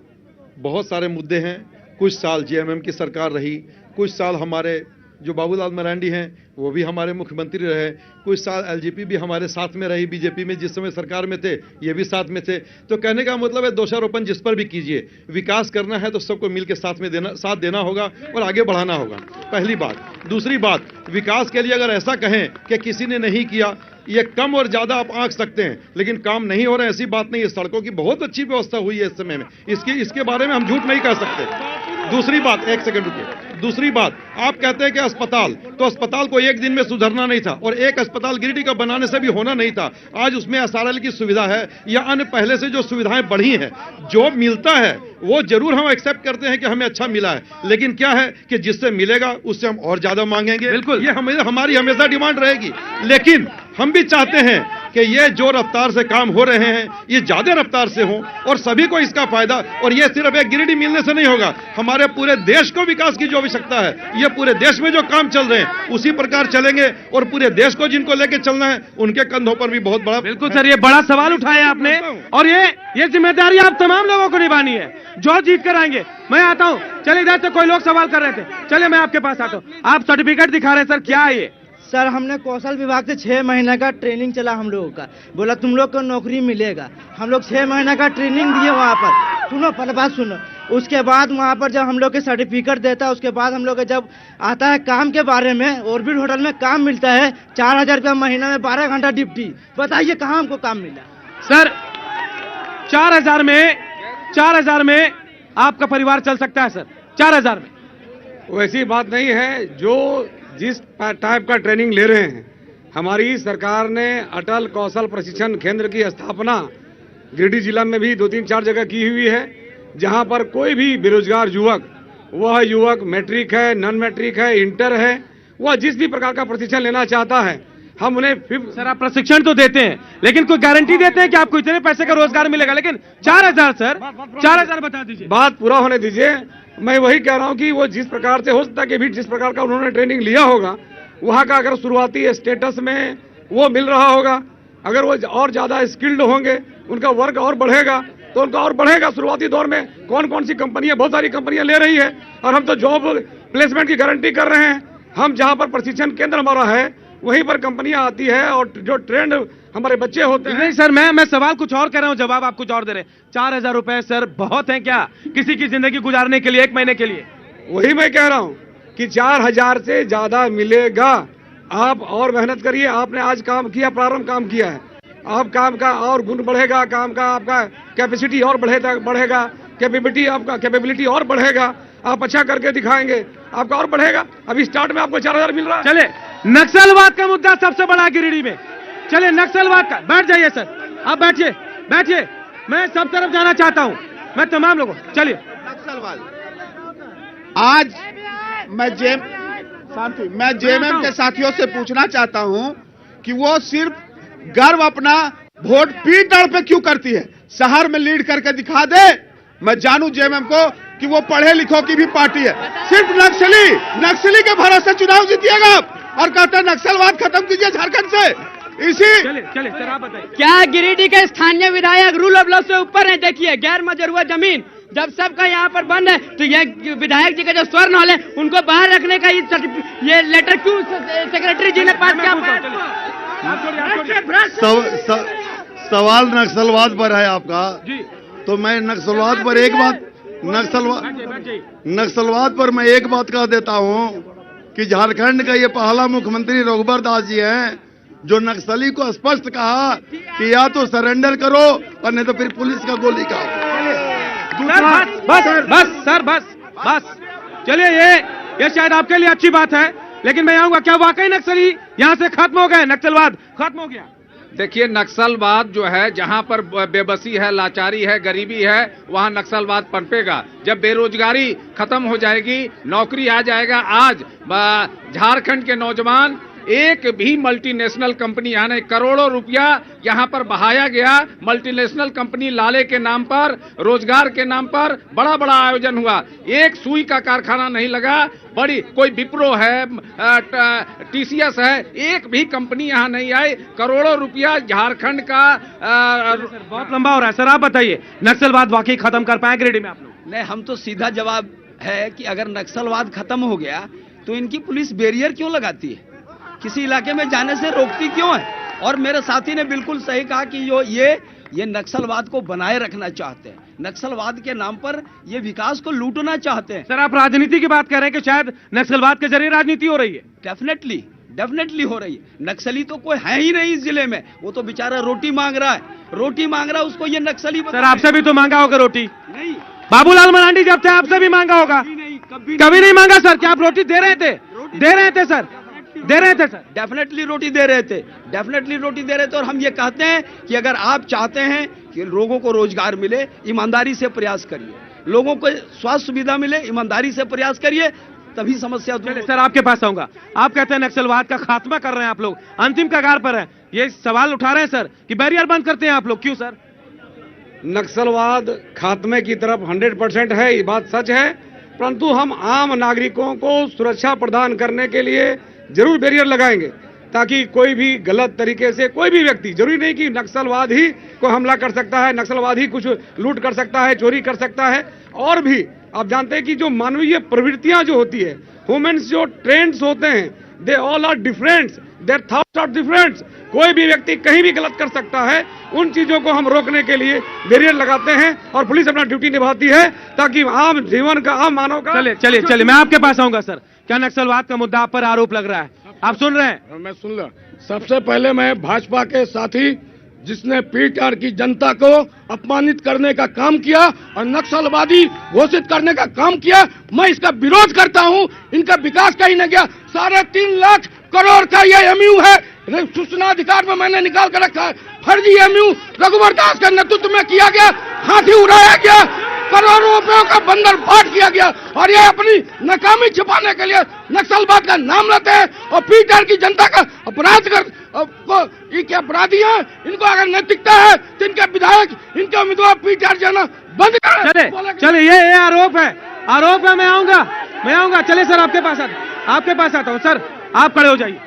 बहुत सारे मुद्दे हैं। कुछ साल जेएमएम की सरकार रही, कुछ साल हमारे जो बाबूलाल मरांडी हैं वो भी हमारे मुख्यमंत्री रहे, कुछ साल एलजीपी भी हमारे साथ में रही बीजेपी में, जिस समय सरकार में थे ये भी साथ में थे। तो कहने का मतलब है दोषारोपण जिस पर भी कीजिए, विकास करना है तो सबको मिलकर साथ देना होगा और आगे बढ़ाना होगा, पहली बात। दूसरी बात, विकास के लिए अगर ऐसा कहें कि किसी ने नहीं किया, ये कम और ज्यादा आप आंक सकते हैं, लेकिन काम नहीं हो रहा है ऐसी बात नहीं है। सड़कों की बहुत अच्छी व्यवस्था हुई है इस समय में, इसके बारे में हम झूठ नहीं कह सकते। दूसरी बात, एक सेकंड रुकिए, दूसरी बात, आप कहते हैं कि अस्पताल, तो अस्पताल को एक दिन में सुधरना नहीं था और एक अस्पताल गिरिडीह का बनाने से भी होना नहीं था। आज उसमें एसआरएल की सुविधा है या अन्य पहले से जो सुविधाएं बढ़ी हैं, जो मिलता है वो जरूर हम एक्सेप्ट करते हैं कि हमें अच्छा मिला है, लेकिन क्या है कि जिससे मिलेगा उससे हम और ज्यादा मांगेंगे। बिल्कुल, ये हमारी हमेशा डिमांड रहेगी। लेकिन हम भी चाहते हैं कि ये जो रफ्तार से काम हो रहे हैं ये ज्यादा रफ्तार से हो और सभी को इसका फायदा, और ये सिर्फ एक गिरिडीह मिलने से नहीं होगा, हमारे पूरे देश को विकास की जो आवश्यकता है, ये पूरे देश में जो काम चल रहे हैं उसी प्रकार चलेंगे और पूरे देश को जिनको लेके चलना है उनके कंधों पर भी बहुत बड़ा। बिल्कुल सर, ये बड़ा सवाल उठाया आपने और ये जिम्मेदारी आप तमाम लोगों को निभानी है जो जीत कर आएंगे। मैं आता हूं, चलिए इधर से कोई लोग सवाल कर रहे थे, चलिए मैं आपके पास आता हूं। आप सर्टिफिकेट दिखा रहे हैं सर, क्या है ये? सर हमने कौशल विभाग से 6 महीने का ट्रेनिंग चला हम लोगों का, बोला तुम लोग को नौकरी मिलेगा। हम लोग 6 महीने का ट्रेनिंग दिए वहाँ पर, सुनो पहले बात सुनो। उसके बाद वहाँ पर जब हम लोग के सर्टिफिकेट देता है, उसके बाद हम लोग जब आता है काम के बारे में, ऑर्बिट होटल में काम मिलता है 4000 रुपया महीना में, 12 घंटा ड्यूटी। बताइए कहाँ हमको काम मिला? सर 4000 में आपका परिवार चल सकता है सर? 4000 में वैसी बात नहीं है। जो जिस टाइप का ट्रेनिंग ले रहे हैं, हमारी सरकार ने अटल कौशल प्रशिक्षण केंद्र की स्थापना गिरिडीह जिला में भी 2-3-4 जगह की हुई है, जहां पर कोई भी बेरोजगार युवक, वह युवक मैट्रिक है, नॉन मैट्रिक है, इंटर है, वह जिस भी प्रकार का प्रशिक्षण लेना चाहता है, हम उन्हें सर आप प्रशिक्षण तो देते हैं, लेकिन कोई गारंटी देते हैं कि आपको इतने पैसे का रोजगार मिलेगा? लेकिन 4000 सर, 4000 बता दीजिए। बात पूरा होने दीजिए। मैं वही कह रहा हूं कि वो जिस प्रकार से हो सकता है कि भी जिस प्रकार का उन्होंने ट्रेनिंग लिया होगा, वहां का अगर शुरुआती स्टेटस में वो मिल रहा होगा, अगर वो और ज्यादा स्किल्ड होंगे, उनका वर्क और बढ़ेगा तो उनका और बढ़ेगा। शुरुआती दौर में कौन कौन सी कंपनियां, बहुत सारी कंपनियां ले रही है और हम तो जॉब प्लेसमेंट की गारंटी कर रहे हैं। हम जहां पर प्रशिक्षण केंद्र हमारा है वहीं पर कंपनियां आती है और जो ट्रेंड हमारे बच्चे होते हैं। नहीं सर, मैं सवाल कुछ और कर रहा हूं, जवाब आप कुछ और दे रहे हैं। 4000 रुपए सर बहुत है क्या किसी की जिंदगी गुजारने के लिए, 1 महीने के लिए? वही मैं कह रहा हूं कि 4000 से ज्यादा मिलेगा। आप और मेहनत करिए। आपने आज काम किया, प्रारंभ काम किया है, आप काम का और गुण बढ़ेगा, काम का आपका कैपेसिटी और बढ़ेगा, कैपेबिलिटी और बढ़ेगा। आप अच्छा करके दिखाएंगे, आपका और बढ़ेगा। अभी स्टार्ट में आपको 4000 मिल रहा है। चले, नक्सलवाद का मुद्दा सबसे बड़ा है गिरिडीह में। चले नक्सलवाद का, बैठ जाइए सर, आप बैठिए, मैं सब तरफ जाना चाहता हूं, मैं तमाम लोगों, चलिए। नक्सलवाद आज मैं जेएमएम के साथियों से पूछना चाहता हूं कि वो सिर्फ गर्व अपना वोट पीठ दड़ पे क्यों करती है? शहर में लीड करके दिखा दे। मैं जानू जेएमएम को कि वो पढ़े लिखों की भी पार्टी है। सिर्फ नक्सली के भरोसे चुनाव जीतिएगा और कहते हैं नक्सलवाद खत्म कीजिए झारखंड से। चले सर आप बताइए। क्या गिरिडीह के स्थानीय विधायक रूल ऑफ लॉ से ऊपर है? देखिए गैर मजरूआ जमीन जब सबका यहाँ पर बंद है, तो ये विधायक जी का जो स्वर्ण हॉल है उनको बाहर रखने का ये लेटर क्यों सेक्रेटरी जी ने पास किया? सवाल नक्सलवाद पर है आपका जी, तो मैं नक्सलवाद पर एक बात नक्सलवाद पर मैं एक बात कह देता हूं कि झारखंड का ये पहला मुख्यमंत्री रघुबर दास जी हैं जो नक्सली को स्पष्ट कहा कि या तो सरेंडर करो और नहीं तो फिर पुलिस का गोली खाओ। बस चलिए, ये शायद आपके लिए अच्छी बात है, लेकिन मैं आऊंगा, क्या वाकई नक्सली यहाँ से खत्म हो गए? नक्सलवाद खत्म हो गया? देखिए नक्सलवाद जो है, जहां पर बेबसी है, लाचारी है, गरीबी है, वहां नक्सलवाद पनपेगा। जब बेरोजगारी खत्म हो जाएगी, नौकरी आ जाएगा। आज झारखंड के नौजवान, एक भी मल्टीनेशनल कंपनी यहाँ नहीं, करोड़ों रुपया यहाँ पर बहाया गया मल्टीनेशनल कंपनी लाले के नाम पर, रोजगार के नाम पर बड़ा बड़ा आयोजन हुआ। एक सुई का कारखाना नहीं लगा। बड़ी कोई विप्रो है, टीसीएस है, एक भी कंपनी यहाँ नहीं आई। करोड़ों रुपया झारखंड का बहुत लंबा हो रहा है सर, आप बताइए नक्सलवाद वाकई खत्म कर पाए गिरिडीह में आप लोग? नहीं, हम तो सीधा जवाब है कि अगर नक्सलवाद खत्म हो गया तो इनकी पुलिस बैरियर क्यों लगाती है, किसी इलाके में जाने से रोकती क्यों है? और मेरे साथी ने बिल्कुल सही कहा कि ये नक्सलवाद को बनाए रखना चाहते हैं, नक्सलवाद के नाम पर ये विकास को लूटना चाहते हैं। सर आप राजनीति की बात कर रहे हैं कि शायद नक्सलवाद के जरिए राजनीति हो रही है? डेफिनेटली हो रही है। नक्सली तो कोई है ही नहीं इस जिले में, वो तो बेचारा रोटी मांग रहा है, उसको ये नक्सली सर आपसे भी तो मांगा होगा रोटी? नहीं, बाबूलाल मरांडी जब थे आपसे भी मांगा होगा? कभी नहीं मांगा सर। क्या आप रोटी दे रहे थे? दे रहे थे सर। डेफिनेटली रोटी दे रहे थे। और हम ये कहते हैं कि अगर आप चाहते हैं कि लोगों को रोजगार मिले, ईमानदारी से प्रयास करिए, लोगों को स्वास्थ्य सुविधा मिले, ईमानदारी से प्रयास करिए, तभी समस्या दूर। सर आपके पास आऊंगा। आप कहते हैं नक्सलवाद का खात्मा कर रहे हैं आप लोग, अंतिम कगार पर है, ये सवाल उठा रहे हैं सर कि बैरियर बंद करते हैं आप लोग, क्यों सर? नक्सलवाद खात्मे की तरफ 100% है, ये बात सच है, परंतु हम आम नागरिकों को सुरक्षा प्रदान करने के लिए जरूर बैरियर लगाएंगे, ताकि कोई भी गलत तरीके से कोई भी व्यक्ति, जरूरी नहीं कि नक्सलवाद ही को हमला कर सकता है, नक्सलवाद ही कुछ लूट कर सकता है, चोरी कर सकता है, और भी आप जानते हैं कि जो मानवीय प्रवृत्तियां जो होती है, ह्यूमन्स जो ट्रेंड्स होते हैं, they all are different, their thoughts are different. कोई भी व्यक्ति कहीं भी गलत कर सकता है, उन चीजों को हम रोकने के लिए बैरियर लगाते हैं और पुलिस अपना ड्यूटी निभाती है, ताकि आम जीवन का, आम मानव का। चलिए मैं आपके पास आऊंगा सर। क्या नक्सलवाद का मुद्दा आप पर आरोप लग रहा है? आप सुन रहे हैं? मैं सुन रहा। सबसे पहले मैं भाजपा के साथी जिसने पीटीआर की जनता को अपमानित करने का काम किया और नक्सलवादी घोषित करने का काम किया, मैं इसका विरोध करता हूं। इनका विकास कहीं नहीं गया। 3.5 लाख करोड़ का ये एमयू है, सूचना अधिकार में मैंने निकाल कर रखा है। फर्जी एमयू रघुवर दास के नेतृत्व में किया गया, हाथी उड़ाया गया, करोड़ों रुपयों का बंदर फाट किया गया, और ये अपनी नाकामी छिपाने के लिए नक्सलवाद का नाम लेते हैं और पीटीआर की जनता का अपराध कर को ये क्या अपराधी हैं? इनको अगर नैतिकता है तो इनके विधायक, इनके उम्मीदवार पीटीआर जाना बंद करें। चले ये आरोप है। मैं आऊंगा। चलिए सर आपके पास आता हूँ। सर आप खड़े हो जाइए।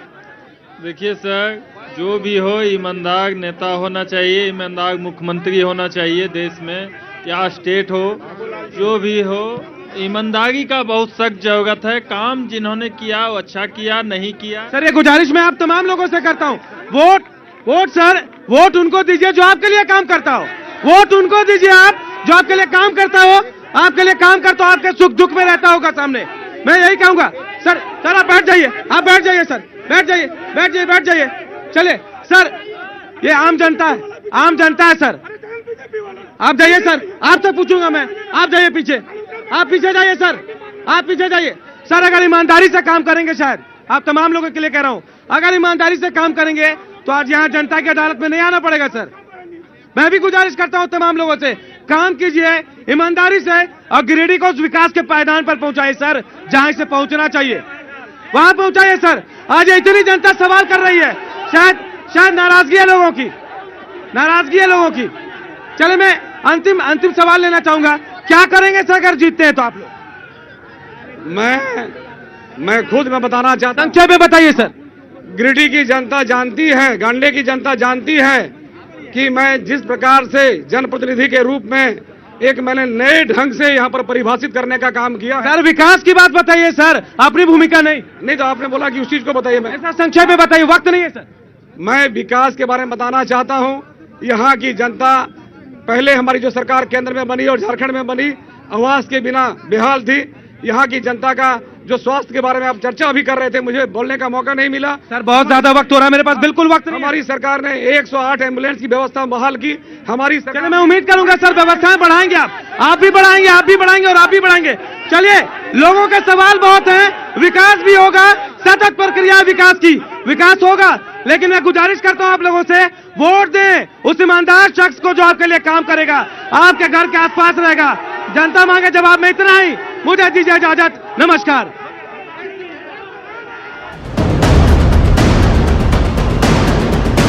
देखिए सर, जो भी हो ईमानदार नेता होना चाहिए, ईमानदार मुख्यमंत्री होना चाहिए देश में या स्टेट हो, जो भी हो, ईमानदारी का बहुत सख्त जरूरत है। काम जिन्होंने किया वो अच्छा किया, नहीं किया। सर ये गुजारिश मैं आप तमाम लोगों से करता हूँ, वोट उनको दीजिए जो आपके लिए काम करता हो। वोट उनको दीजिए आप जो आपके लिए काम करता हो, आपके सुख दुख में रहता होगा सामने। मैं यही कहूंगा। सर आप बैठ जाइए सर, बैठ जाइए। चले सर, ये आम जनता है सर। आप जाइए सर, आपसे पूछूंगा मैं। आप जाइए पीछे, आप पीछे जाइए सर, आप पीछे जाइए। सर अगर ईमानदारी से काम करेंगे, शायद आप तमाम लोगों के लिए कह रहा हूं, अगर ईमानदारी से काम करेंगे तो आज यहां जनता की अदालत में नहीं आना पड़ेगा सर। मैं भी गुजारिश करता हूं तमाम लोगों से, काम कीजिए ईमानदारी से और गिरिडीह को उस विकास के पायदान पर पहुंचाइए सर, जहां इसे पहुंचना चाहिए वहां पहुंचाइए सर। आज इतनी जनता सवाल कर रही है, शायद नाराजगी है लोगों की। चले मैं अंतिम सवाल लेना चाहूंगा, क्या करेंगे सर अगर जीतते हैं तो आप लोग? मैं खुद बताना चाहता हूं। संक्षेप में बताइए सर। गिरिडीह की जनता जानती है, गांडे की जनता जानती है कि मैं जिस प्रकार से जनप्रतिनिधि के रूप में मैंने नए ढंग से यहाँ पर परिभाषित करने का काम किया है। सर विकास की बात बताइए सर, अपनी भूमिका नहीं तो आपने बोला कि उस चीज को बताइए। मैं संक्षेप में बताइए, वक्त नहीं है सर। मैं विकास के बारे में बताना चाहता हूँ। यहाँ की जनता, पहले हमारी जो सरकार केंद्र में बनी और झारखंड में बनी, आवास के बिना बेहाल थी। यहाँ की जनता का जो स्वास्थ्य के बारे में आप चर्चा भी कर रहे थे, मुझे बोलने का मौका नहीं मिला सर। बहुत ज्यादा वक्त हो रहा है मेरे पास, बिल्कुल वक्त नहीं। हमारी सरकार ने 108 एम्बुलेंस की व्यवस्था बहाल की। हमारी सरकार, मैं उम्मीद करूंगा सर व्यवस्थाएं बढ़ाएंगे आप भी बढ़ाएंगे और आप भी बढ़ाएंगे। चलिए, लोगों के सवाल बहुत हैं, विकास भी होगा, सतत प्रक्रिया विकास होगा, लेकिन मैं गुजारिश करता हूं आप लोगों से, वोट दें उस ईमानदार शख्स को जो आपके लिए काम करेगा, आपके घर के आसपास रहेगा। जनता मांगे जवाब में इतना ही। मुझे दीजिए इजाजत, नमस्कार।